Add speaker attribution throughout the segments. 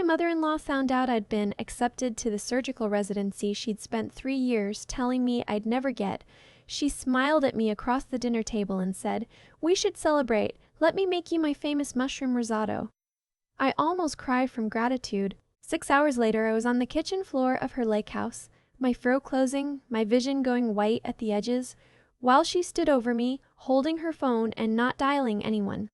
Speaker 1: mother-in-law found out I'd been accepted to the surgical residency she'd spent 3 years telling me I'd never get, she smiled at me across the dinner table and said, "We should celebrate. Let me make you my famous mushroom risotto." I almost cried from gratitude. 6 hours later, I was on the kitchen floor of her lake house, my throat closing, my vision going white at the edges, while she stood over me, holding her phone and not dialing anyone.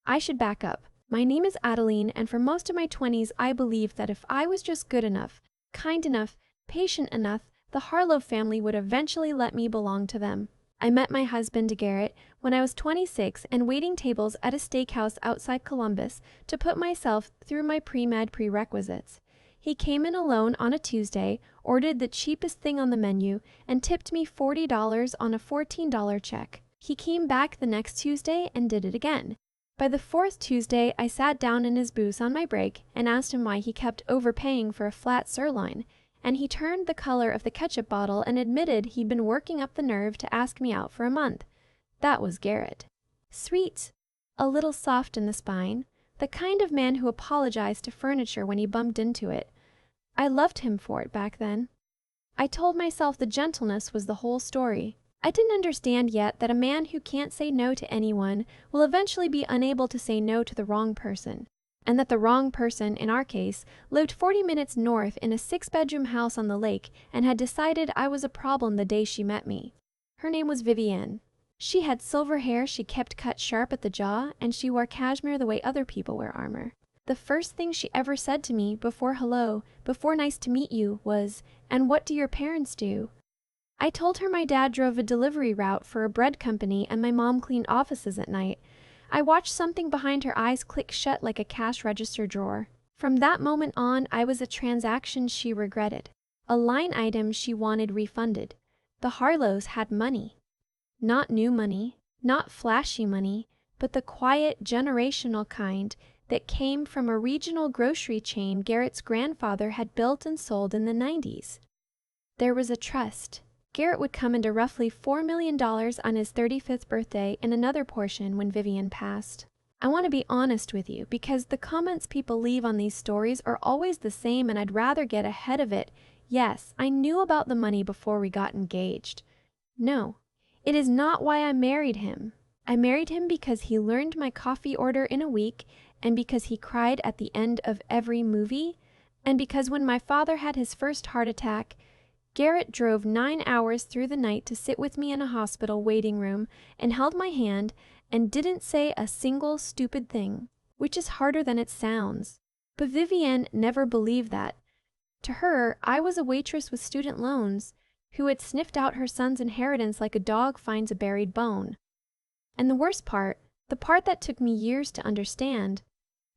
Speaker 1: I should back up. My name is Adeline, and for most of my 20s, I believed that if I was just good enough, kind enough, patient enough, the Harlow family would eventually let me belong to them. I met my husband, Garrett, when I was 26 and waiting tables at a steakhouse outside Columbus to put myself through my pre-med prerequisites. He came in alone on a Tuesday, ordered the cheapest thing on the menu, and tipped me $40 on a $14 check. He came back the next Tuesday and did it again. By the 4th Tuesday, I sat down in his booth on my break and asked him why he kept overpaying for a flat sirloin, and he turned the color of the ketchup bottle and admitted he'd been working up the nerve to ask me out for a month. That was Garrett. Sweet, a little soft in the spine, the kind of man who apologized to furniture when he bumped into it. I loved him for it back then. I told myself the gentleness was the whole story. I didn't understand yet that a man who can't say no to anyone will eventually be unable to say no to the wrong person, and that the wrong person, in our case, lived 40 minutes north in a 6-bedroom house on the lake and had decided I was a problem the day she met me. Her name was Vivienne. She had silver hair she kept cut sharp at the jaw, and she wore cashmere the way other people wear armor. The first thing she ever said to me before hello, before nice to meet you, was, "And what do your parents do?" I told her my dad drove a delivery route for a bread company and my mom cleaned offices at night. I watched something behind her eyes click shut like a cash register drawer. From that moment on, I was a transaction she regretted, a line item she wanted refunded. The Harlows had money. Not new money, not flashy money, but the quiet, generational kind that came from a regional grocery chain Garrett's grandfather had built and sold in the 90s. There was a trust. Garrett would come into roughly $4 million on his 35th birthday and another portion when Vivienne passed. I want to be honest with you because the comments people leave on these stories are always the same and I'd rather get ahead of it. Yes, I knew about the money before we got engaged. No, it is not why I married him. I married him because he learned my coffee order in a week and because he cried at the end of every movie and because when my father had his first heart attack, Garrett drove 9 hours through the night to sit with me in a hospital waiting room and held my hand and didn't say a single stupid thing, which is harder than it sounds. But Vivienne never believed that. To her, I was a waitress with student loans who had sniffed out her son's inheritance like a dog finds a buried bone. And the worst part, the part that took me years to understand,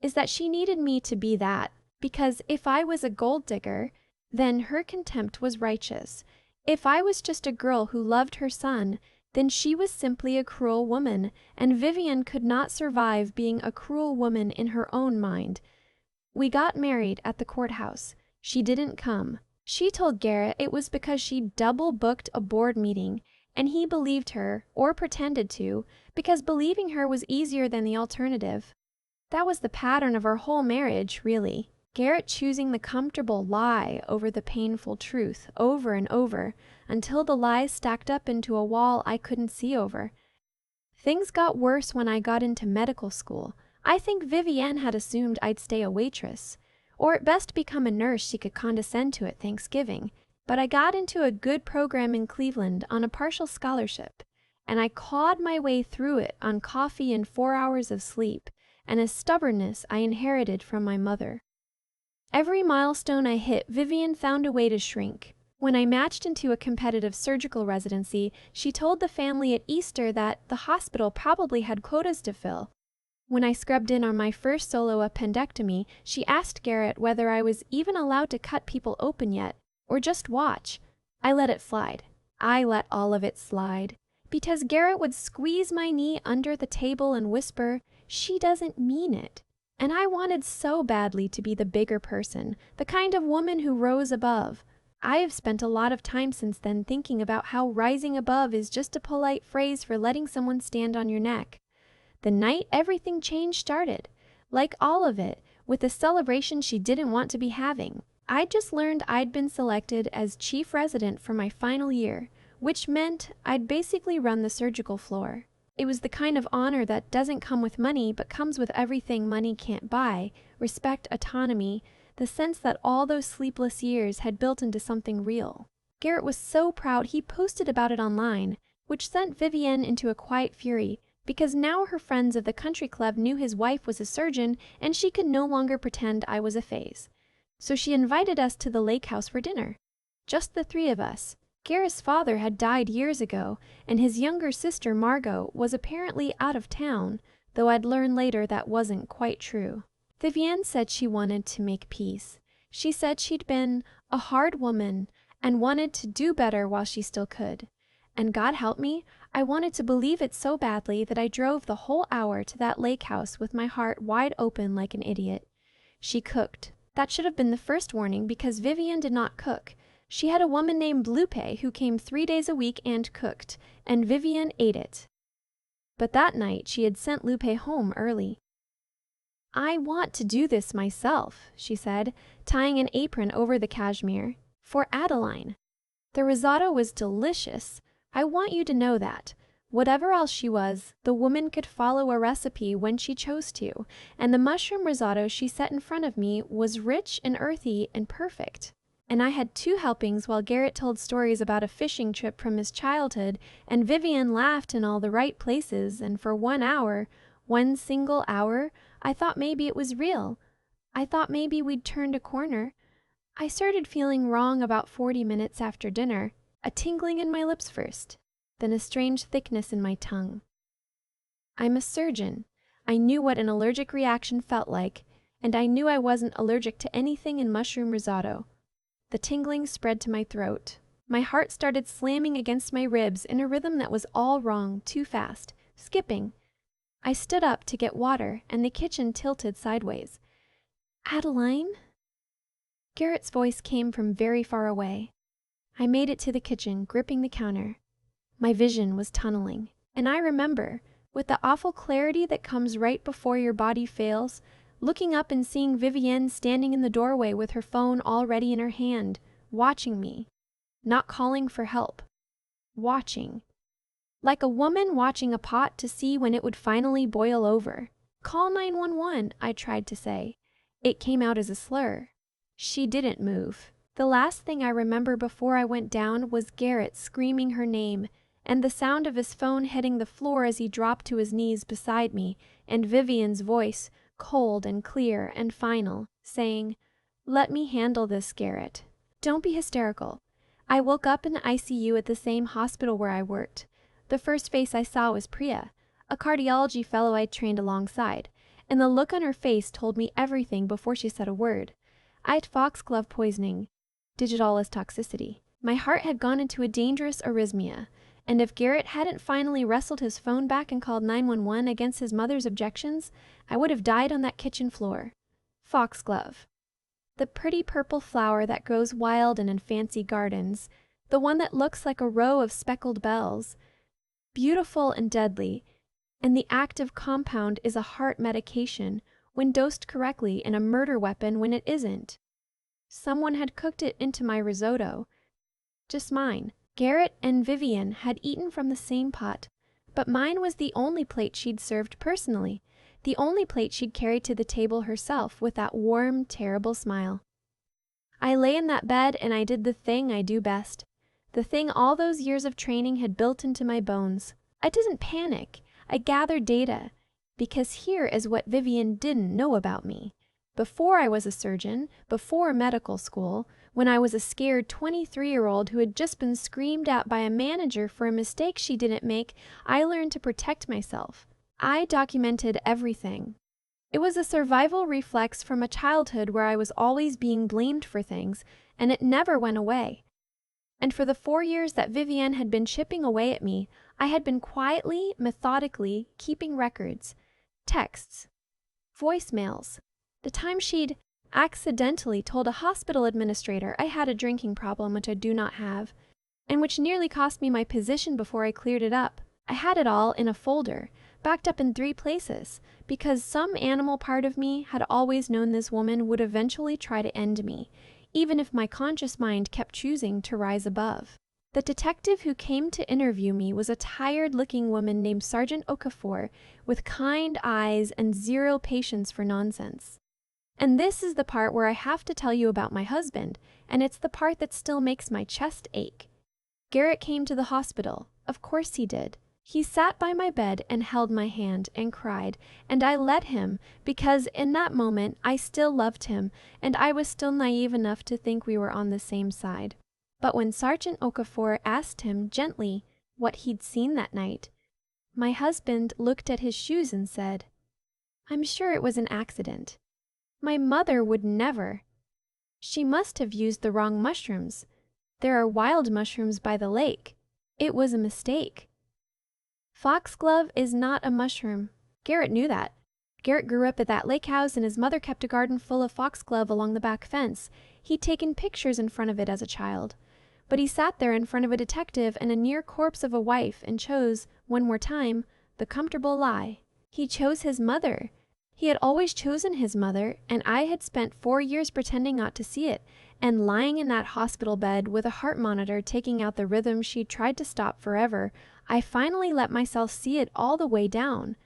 Speaker 1: is that she needed me to be that, because if I was a gold digger, then her contempt was righteous. If I was just a girl who loved her son, then she was simply a cruel woman, and Vivienne could not survive being a cruel woman in her own mind. We got married at the courthouse. She didn't come. She told Garrett it was because she double-booked a board meeting, and he believed her, or pretended to, because believing her was easier than the alternative. That was the pattern of our whole marriage, really. Garrett choosing the comfortable lie over the painful truth over and over until the lies stacked up into a wall I couldn't see over. Things got worse when I got into medical school. I think Vivienne had assumed I'd stay a waitress, or at best become a nurse she could condescend to at Thanksgiving. But I got into a good program in Cleveland on a partial scholarship, and I clawed my way through it on coffee and 4 hours of sleep, and a stubbornness I inherited from my mother. Every milestone I hit, Vivienne found a way to shrink. When I matched into a competitive surgical residency, she told the family at Easter that the hospital probably had quotas to fill. When I scrubbed in on my first solo appendectomy, she asked Garrett whether I was even allowed to cut people open yet, or just watch. I let it slide. I let all of it slide. Because Garrett would squeeze my knee under the table and whisper, "She doesn't mean it." And I wanted so badly to be the bigger person, the kind of woman who rose above. I have spent a lot of time since then thinking about how rising above is just a polite phrase for letting someone stand on your neck. The night everything changed started, like all of it, with a celebration she didn't want to be having. I'd just learned I'd been selected as chief resident for my final year, which meant I'd basically run the surgical floor. It was the kind of honor that doesn't come with money but comes with everything money can't buy: respect, autonomy, the sense that all those sleepless years had built into something real. Garrett was so proud he posted about it online, which sent Vivienne into a quiet fury, because now her friends of the country club knew his wife was a surgeon and she could no longer pretend I was a phase. So she invited us to the lake house for dinner. Just the three of us. Garrett's father had died years ago, and his younger sister Margot was apparently out of town, though I'd learn later that wasn't quite true. Vivienne said she wanted to make peace. She said she'd been a hard woman and wanted to do better while she still could. And God help me, I wanted to believe it so badly that I drove the whole hour to that lake house with my heart wide open like an idiot. She cooked. That should have been the first warning, because Vivienne did not cook. She had a woman named Lupe who came 3 days a week and cooked, and Vivienne ate it. But that night she had sent Lupe home early. "I want to do this myself," she said, tying an apron over the cashmere, "for Adeline. The risotto was delicious. I want you to know that. Whatever else she was, the woman could follow a recipe when she chose to, and the mushroom risotto she set in front of me was rich and earthy and perfect." And I had 2 helpings while Garrett told stories about a fishing trip from his childhood, and Vivienne laughed in all the right places, and for 1 hour, 1 single hour, I thought maybe it was real. I thought maybe we'd turned a corner. I started feeling wrong about 40 minutes after dinner, a tingling in my lips first, then a strange thickness in my tongue. I'm a surgeon. I knew what an allergic reaction felt like, and I knew I wasn't allergic to anything in mushroom risotto. The tingling spread to my throat. My heart started slamming against my ribs in a rhythm that was all wrong, too fast, skipping. I stood up to get water, and the kitchen tilted sideways. "Adeline?" Garrett's voice came from very far away. I made it to the kitchen, gripping the counter. My vision was tunneling, and I remember, with the awful clarity that comes right before your body fails, looking up and seeing Vivienne standing in the doorway with her phone already in her hand, watching me, not calling for help. Watching. Like a woman watching a pot to see when it would finally boil over. "Call 911, I tried to say. It came out as a slur. She didn't move. The last thing I remember before I went down was Garrett screaming her name, and the sound of his phone hitting the floor as he dropped to his knees beside me, and Vivienne's voice, cold and clear and final, saying, "Let me handle this, Garrett. Don't be hysterical." I woke up in the ICU at the same hospital where I worked. The first face I saw was Priya, a cardiology fellow I'd trained alongside, and the look on her face told me everything before she said a word. I had foxglove poisoning, digitalis toxicity. My heart had gone into a dangerous arrhythmia, and if Garrett hadn't finally wrestled his phone back and called 911 against his mother's objections, I would have died on that kitchen floor. Foxglove. The pretty purple flower that grows wild and in fancy gardens, the one that looks like a row of speckled bells. Beautiful and deadly, and the active compound is a heart medication when dosed correctly, and a murder weapon when it isn't. Someone had cooked it into my risotto. Just mine. Garrett and Vivienne had eaten from the same pot, but mine was the only plate she'd served personally, the only plate she'd carried to the table herself with that warm, terrible smile. I lay in that bed and I did the thing I do best, the thing all those years of training had built into my bones. I didn't panic. I gathered data, because here is what Vivienne didn't know about me. Before I was a surgeon, before medical school, when I was a scared 23-year-old who had just been screamed at by a manager for a mistake she didn't make, I learned to protect myself. I documented everything. It was a survival reflex from a childhood where I was always being blamed for things, and it never went away. And for the 4 years that Vivienne had been chipping away at me, I had been quietly, methodically keeping records, texts, voicemails, the time she'd accidentally told a hospital administrator I had a drinking problem, which I do not have, and which nearly cost me my position before I cleared it up. I had it all in a folder, backed up in 3 places, because some animal part of me had always known this woman would eventually try to end me, even if my conscious mind kept choosing to rise above. The detective who came to interview me was a tired-looking woman named Sergeant Okafor, with kind eyes and zero patience for nonsense. And this is the part where I have to tell you about my husband, and it's the part that still makes my chest ache. Garrett came to the hospital. Of course he did. He sat by my bed and held my hand and cried, and I let him, because in that moment I still loved him, and I was still naive enough to think we were on the same side. But when Sergeant Okafor asked him gently what he'd seen that night, my husband looked at his shoes and said, "I'm sure it was an accident. My mother would never. She must have used the wrong mushrooms. There are wild mushrooms by the lake. It was a mistake." Foxglove is not a mushroom. Garrett knew that. Garrett grew up at that lake house, and his mother kept a garden full of foxglove along the back fence. He'd taken pictures in front of it as a child. But he sat there in front of a detective and a near corpse of a wife and chose, one more time, the comfortable lie. He chose his mother. He had always chosen his mother, and I had spent 4 years pretending not to see it, and lying in that hospital bed with a heart monitor taking out the rhythm she'd tried to stop forever, I finally let myself see it all the way down.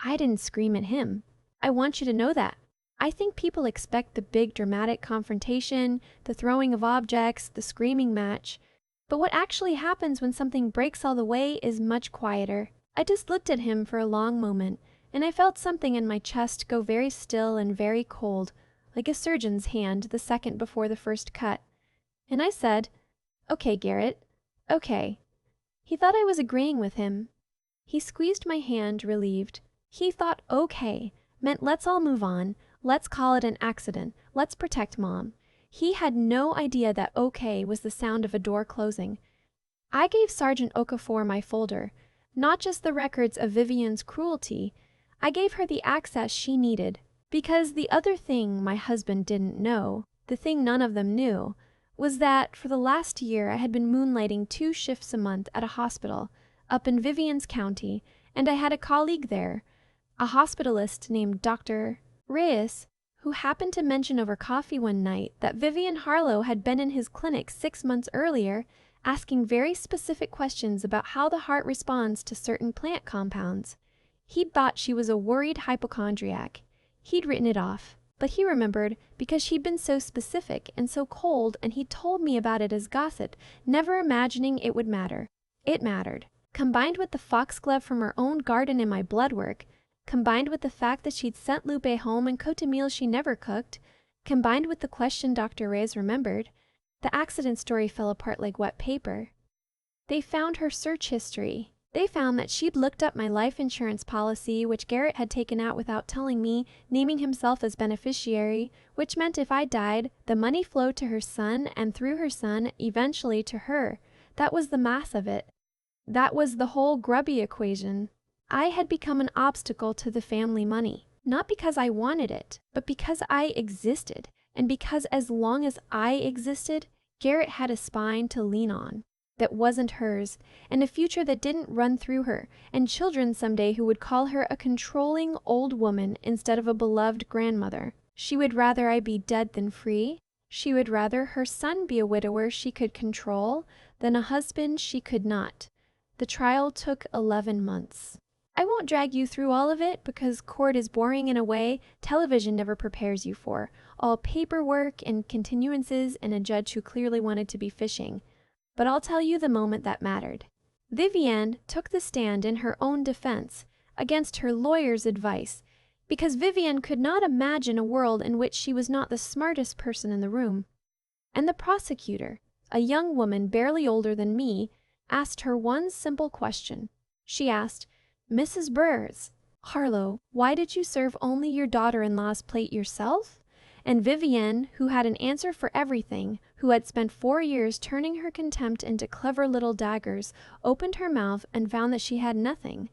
Speaker 1: I didn't scream at him. I want you to know that. I think people expect the big dramatic confrontation, the throwing of objects, the screaming match. But what actually happens when something breaks all the way is much quieter. I just looked at him for a long moment, and I felt something in my chest go very still and very cold, like a surgeon's hand the second before the first cut. And I said, "Okay, Garrett, okay." He thought I was agreeing with him. He squeezed my hand, relieved. He thought okay meant let's all move on. Let's call it an accident. Let's protect Mom. He had no idea that okay was the sound of a door closing. I gave Sergeant Okafor my folder, not just the records of Vivian's cruelty. I gave her the access she needed, because the other thing my husband didn't know, the thing none of them knew, was that for the last year I had been moonlighting 2 shifts a month at a hospital up in Vivian's county, and I had a colleague there, a hospitalist named Dr. Reyes, who happened to mention over coffee one night that Vivian Harlow had been in his clinic 6 months earlier, asking very specific questions about how the heart responds to certain plant compounds. He'd thought she was a worried hypochondriac. He'd written it off, but he remembered because she'd been so specific and so cold, and he'd told me about it as gossip, never imagining it would matter. It mattered. Combined with the foxglove from her own garden in my blood work, combined with the fact that she'd sent Lupe home and cooked a meal she never cooked, combined with the question Dr. Reyes remembered, the accident story fell apart like wet paper. They found her search history. They found that she'd looked up my life insurance policy, which Garrett had taken out without telling me, naming himself as beneficiary, which meant if I died, the money flowed to her son, and through her son, eventually to her. That was the math of it. That was the whole grubby equation. I had become an obstacle to the family money, not because I wanted it, but because I existed, and because as long as I existed, Garrett had a spine to lean on that wasn't hers, and a future that didn't run through her, and children someday who would call her a controlling old woman instead of a beloved grandmother. She would rather I be dead than free. She would rather her son be a widower she could control than a husband she could not. The trial took 11 months. I won't drag you through all of it because court is boring in a way television never prepares you for, all paperwork and continuances and a judge who clearly wanted to be fishing. But I'll tell you the moment that mattered. Vivian took the stand in her own defense against her lawyer's advice, because Vivian could not imagine a world in which she was not the smartest person in the room. And the prosecutor, a young woman barely older than me, asked her one simple question. She asked, "Mrs. Burrs, Harlow, why did you serve only your daughter-in-law's plate yourself?" And Vivian, who had an answer for everything, who had spent 4 years turning her contempt into clever little daggers, opened her mouth and found that she had nothing.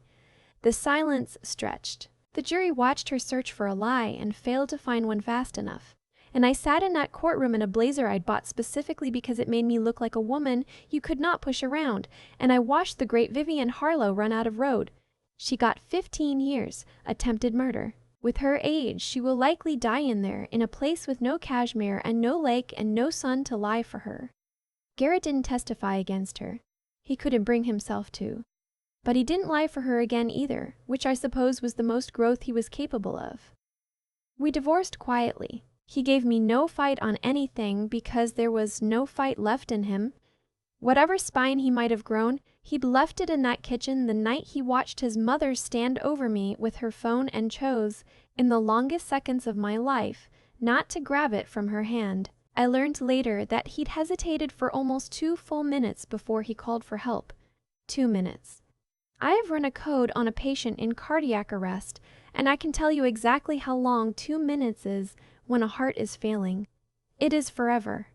Speaker 1: The silence stretched. The jury watched her search for a lie and failed to find one fast enough. And I sat in that courtroom in a blazer I'd bought specifically because it made me look like a woman you could not push around, and I watched the great Vivian Harlow run out of road. She got 15 years, attempted murder. With her age, she will likely die in there, in a place with no cashmere and no lake and no sun to lie for her. Garrett didn't testify against her. He couldn't bring himself to. But he didn't lie for her again either, which I suppose was the most growth he was capable of. We divorced quietly. He gave me no fight on anything because there was no fight left in him. Whatever spine he might have grown, he'd left it in that kitchen the night he watched his mother stand over me with her phone and chose, in the longest seconds of my life, not to grab it from her hand. I learned later that he'd hesitated for almost 2 full minutes before he called for help. 2 minutes. I have run a code on a patient in cardiac arrest, and I can tell you exactly how long 2 minutes is when a heart is failing. It is forever.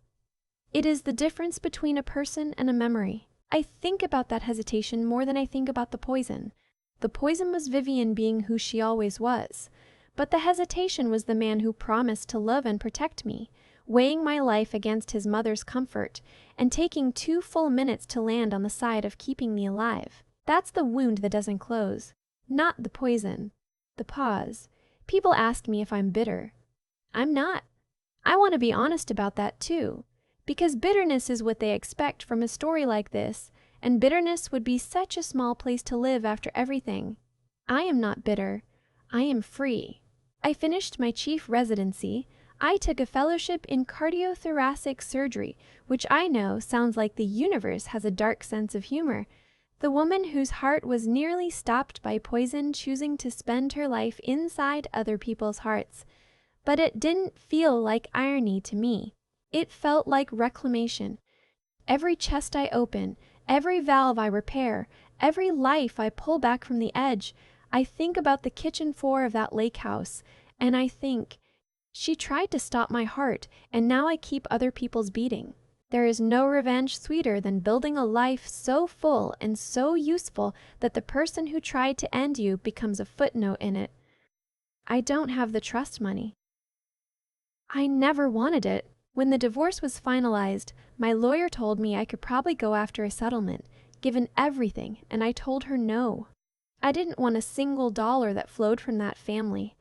Speaker 1: It is the difference between a person and a memory. I think about that hesitation more than I think about the poison. The poison was Vivian being who she always was, but the hesitation was the man who promised to love and protect me, weighing my life against his mother's comfort, and taking 2 full minutes to land on the side of keeping me alive. That's the wound that doesn't close, not the poison. The pause. People ask me if I'm bitter. I'm not. I want to be honest about that too, because bitterness is what they expect from a story like this, and bitterness would be such a small place to live after everything. I am not bitter. I am free. I finished my chief residency. I took a fellowship in cardiothoracic surgery, which I know sounds like the universe has a dark sense of humor. The woman whose heart was nearly stopped by poison choosing to spend her life inside other people's hearts. But it didn't feel like irony to me. It felt like reclamation. Every chest I open, every valve I repair, every life I pull back from the edge, I think about the kitchen floor of that lake house, and I think, she tried to stop my heart, and now I keep other people's beating. There is no revenge sweeter than building a life so full and so useful that the person who tried to end you becomes a footnote in it. I don't have the trust money. I never wanted it. When the divorce was finalized, my lawyer told me I could probably go after a settlement, given everything, and I told her no. I didn't want a single dollar that flowed from that family.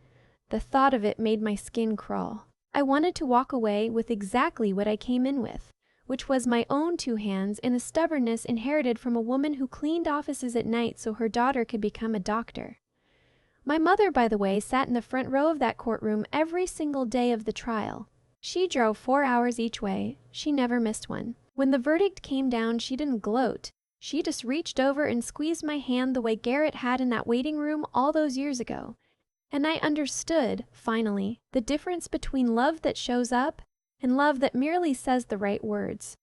Speaker 1: The thought of it made my skin crawl. I wanted to walk away with exactly what I came in with, which was my own 2 hands and a stubbornness inherited from a woman who cleaned offices at night so her daughter could become a doctor. My mother, by the way, sat in the front row of that courtroom every single day of the trial. She drove 4 hours each way. She never missed one. When the verdict came down, she didn't gloat. She just reached over and squeezed my hand the way Garrett had in that waiting room all those years ago. And I understood, finally, the difference between love that shows up and love that merely says the right words.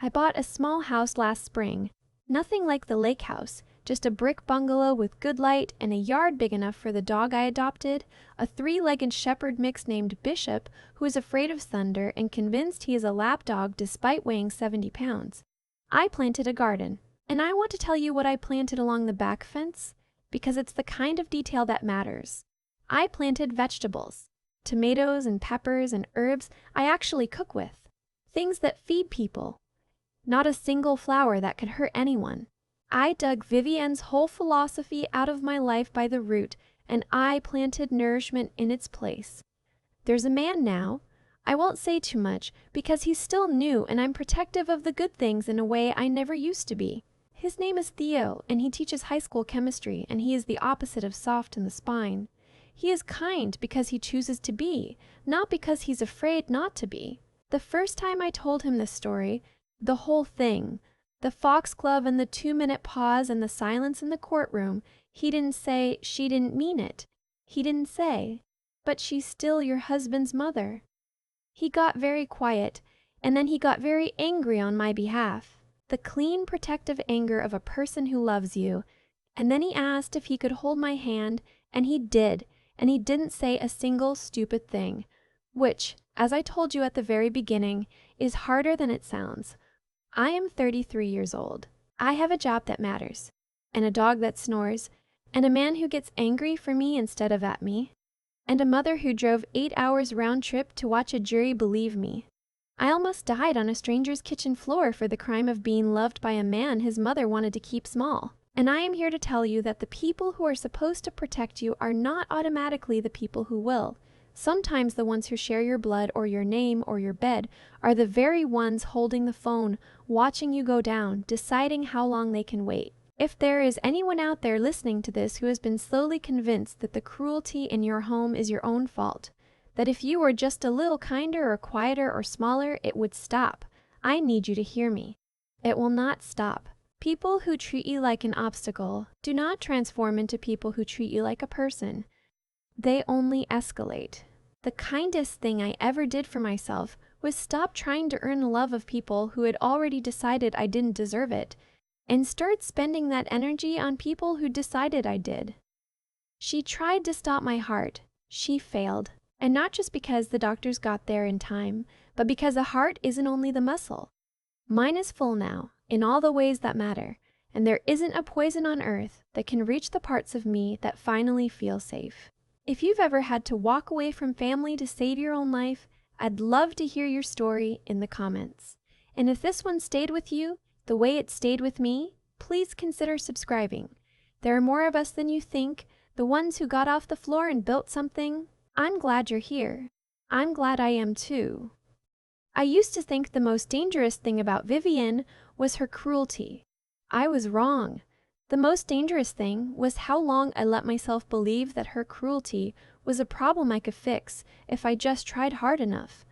Speaker 1: I bought a small house last spring. Nothing like the lake house, just a brick bungalow with good light and a yard big enough for the dog I adopted, a 3-legged shepherd mix named Bishop who is afraid of thunder and convinced he is a lap dog despite weighing 70 pounds. I planted a garden, and I want to tell you what I planted along the back fence, because it's the kind of detail that matters. I planted vegetables, tomatoes and peppers and herbs I actually cook with, things that feed people, not a single flower that could hurt anyone. I dug Vivienne's whole philosophy out of my life by the root, and I planted nourishment in its place. There's a man now. I won't say too much, because he's still new and I'm protective of the good things in a way I never used to be. His name is Theo, and he teaches high school chemistry, and he is the opposite of soft in the spine. He is kind because he chooses to be, not because he's afraid not to be. The first time I told him this story, the whole thing, the foxglove and the 2-minute pause and the silence in the courtroom, he didn't say, she didn't mean it. He didn't say, but she's still your husband's mother. He got very quiet, and then he got very angry on my behalf, the clean, protective anger of a person who loves you. And then he asked if he could hold my hand, and he did, and he didn't say a single stupid thing, which, as I told you at the very beginning, is harder than it sounds. I am 33 years old. I have a job that matters, and a dog that snores, and a man who gets angry for me instead of at me, and a mother who drove 8 hours round trip to watch a jury believe me. I almost died on a stranger's kitchen floor for the crime of being loved by a man his mother wanted to keep small. And I am here to tell you that the people who are supposed to protect you are not automatically the people who will. Sometimes the ones who share your blood or your name or your bed are the very ones holding the phone, watching you go down, deciding how long they can wait. If there is anyone out there listening to this who has been slowly convinced that the cruelty in your home is your own fault, that if you were just a little kinder or quieter or smaller, it would stop, I need you to hear me. It will not stop. People who treat you like an obstacle do not transform into people who treat you like a person. They only escalate. The kindest thing I ever did for myself was stop trying to earn the love of people who had already decided I didn't deserve it, and start spending that energy on people who decided I did. She tried to stop my heart. She failed. And not just because the doctors got there in time, but because a heart isn't only the muscle. Mine is full now, in all the ways that matter, and there isn't a poison on earth that can reach the parts of me that finally feel safe. If you've ever had to walk away from family to save your own life, I'd love to hear your story in the comments. And if this one stayed with you the way it stayed with me, please consider subscribing. There are more of us than you think, the ones who got off the floor and built something. I'm glad you're here. I'm glad I am too. I used to think the most dangerous thing about Vivienne was her cruelty. I was wrong. The most dangerous thing was how long I let myself believe that her cruelty was a problem I could fix if I just tried hard enough.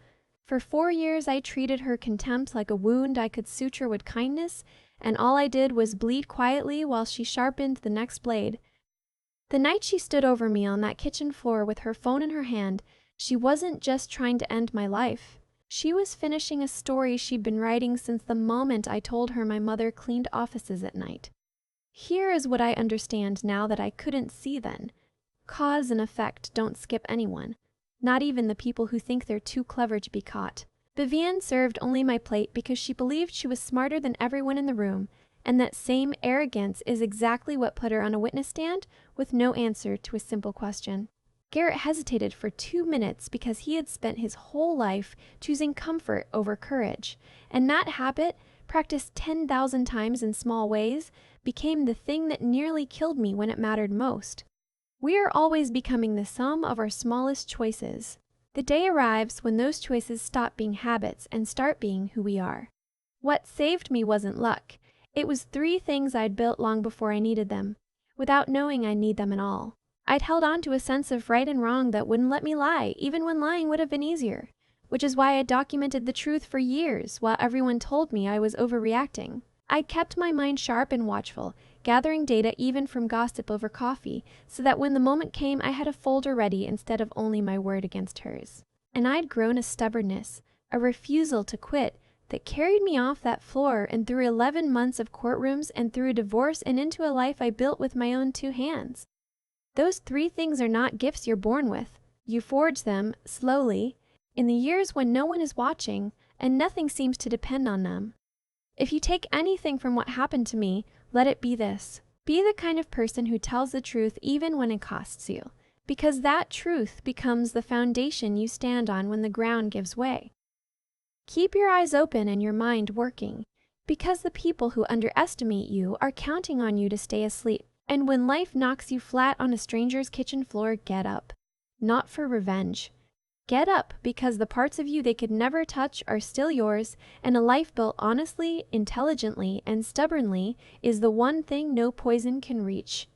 Speaker 1: For 4 years I treated her contempt like a wound I could suture with kindness, and all I did was bleed quietly while she sharpened the next blade. The night she stood over me on that kitchen floor with her phone in her hand, she wasn't just trying to end my life. She was finishing a story she'd been writing since the moment I told her my mother cleaned offices at night. Here is what I understand now that I couldn't see then. Cause and effect don't skip anyone, not even the people who think they're too clever to be caught. Vivienne served only my plate because she believed she was smarter than everyone in the room, and that same arrogance is exactly what put her on a witness stand with no answer to a simple question. Garrett hesitated for 2 minutes because he had spent his whole life choosing comfort over courage, and that habit, practiced 10,000 times in small ways, became the thing that nearly killed me when it mattered most. We are always becoming the sum of our smallest choices. The day arrives when those choices stop being habits and start being who we are. What saved me wasn't luck. It was 3 things I'd built long before I needed them, without knowing I need them at all. I'd held on to a sense of right and wrong that wouldn't let me lie, even when lying would have been easier, which is why I documented the truth for years while everyone told me I was overreacting. I kept my mind sharp and watchful, gathering data even from gossip over coffee, so that when the moment came I had a folder ready instead of only my word against hers. And I'd grown a stubbornness, a refusal to quit, that carried me off that floor and through 11 months of courtrooms and through a divorce and into a life I built with my own 2 hands. Those 3 things are not gifts you're born with. You forge them, slowly, in the years when no one is watching and nothing seems to depend on them. If you take anything from what happened to me, let it be this. Be the kind of person who tells the truth even when it costs you, because that truth becomes the foundation you stand on when the ground gives way. Keep your eyes open and your mind working, because the people who underestimate you are counting on you to stay asleep. And when life knocks you flat on a stranger's kitchen floor, get up. Not for revenge. Get up because the parts of you they could never touch are still yours, and a life built honestly, intelligently, and stubbornly is the one thing no poison can reach.